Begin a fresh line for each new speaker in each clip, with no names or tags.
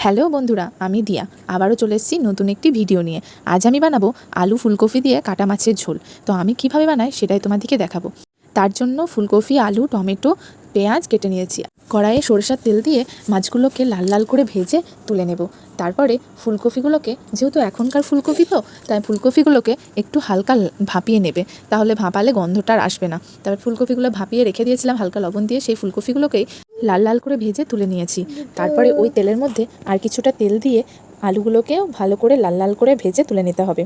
Hello বন্ধুরা, আমি দিয়া আবারও চলে এসেছি নতুন একটি ভিডিও নিয়ে। আজ আমি বানাবো আলু ফুলকপি দিয়ে কাটা মাছের ঝোল। তো আমি কিভাবে বানাই সেটাই তোমাদেরকে দেখাবো। তার জন্য ফুলকপি, আলু, টমেটো, পেঁয়াজ কেটে নিয়েছি। কড়াইয়ে সরিষার তেল দিয়ে মাছগুলোকে লাল লাল করে ভেজে তুলে নেব। তারপরে ফুলকপিগুলোকে, যেহেতু এখনকার ফুলকপি তো, তাই ফুলকপিগুলোকে একটু হালকা ভাপিয়ে নেবে, তাহলে ভাপালে গন্ধটা আর আসবে না। তারপর ফুলকপিগুলো ভাপিয়ে রেখে দিয়েছিলাম হালকা লবণ দিয়ে। সেই ফুলকপিগুলোকেই লাল লাল করে ভেজে তুলে নিয়েছি। তারপরে ওই তেলের মধ্যে আর কিছুটা তেল দিয়ে আলুগুলোকেও ভালো করে লাল লাল করে ভেজে তুলে নিতে হবে।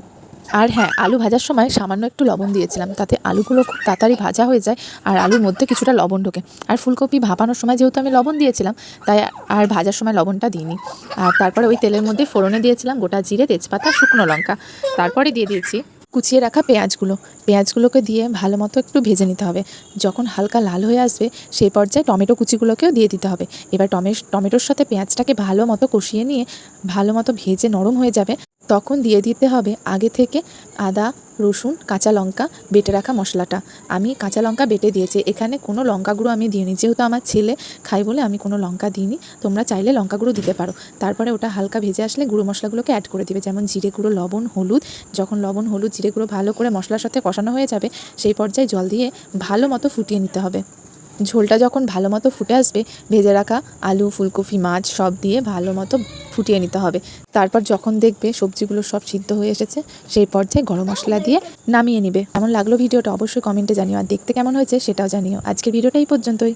আর হ্যাঁ, আলু ভাজার সময় সামান্য একটু লবণ দিয়েছিলাম, তাতে আলুগুলো খুব তাড়াতাড়ি ভাজা হয়ে যায় আর আলুর মধ্যে কিছুটা লবণ ঢোকে। আর ফুলকপি ভাপানোর সময় যেহেতু আমি লবণ দিয়েছিলাম, তাই আর ভাজার সময় লবণটা দিইনি। আর তারপরে ওই তেলের মধ্যে ফোড়নে দিয়েছিলাম গোটা জিরে, তেজপাতা, শুকনো লঙ্কা। তারপরে দিয়ে দিয়েছি কুচিয়ে রাখা পেঁয়াজগুলোকে দিয়ে ভালো মতো একটু ভেজে নিতে হবে। যখন হালকা লাল হয়ে আসবে সেই পর্যায়ে টমেটো কুচিগুলোকেও দিয়ে দিতে হবে। এবার টমেটোর সাথে পেঁয়াজটাকে ভালো মতো কষিয়ে নিয়ে ভালো মতো ভেজে নরম হয়ে যাবে, তখন দিয়ে দিতে হবে আগে থেকে আদা, রসুন, কাঁচা লঙ্কা বেটে রাখা মশলাটা। আমি কাঁচা লঙ্কা বেটে দিয়েছি, এখানে কোনো লঙ্কা গুঁড়ো আমি দিইনি, যেহেতু আমার ছেলে খাই বলে আমি কোনো লঙ্কা দিইনি। তোমরা চাইলে লঙ্কা গুঁড়ো দিতে পারো। তারপরে ওটা হালকা ভেজে আসলে গুঁড়ো মশলাগুলোকে অ্যাড করে দিবে, যেমন জিরে গুঁড়ো, লবণ, হলুদ। যখন লবণ, হলুদ, জিরে গুঁড়ো ভালো করে মশলার সাথে কষানো হয়ে যাবে, সেই পর্যায়ে জল দিয়ে ভালো মতো ফুটিয়ে নিতে হবে। ঝোলটা যখন ভালো মতো ফুটে আসবে, ভেজে রাখা আলু, ফুলকপি, মাছ সব দিয়ে ভালো মতো ফুটিয়ে নিতে হবে। তারপর যখন দেখবে সবজিগুলো সব সিদ্ধ হয়ে এসেছে, সেই পর্যায়ে গরম মশলা দিয়ে নামিয়ে নিবে। কেমন লাগলো ভিডিওটা অবশ্যই কমেন্টে জানিও, আর দেখতে কেমন হয়েছে সেটাও জানিও। আজকের ভিডিওটা এই পর্যন্তই।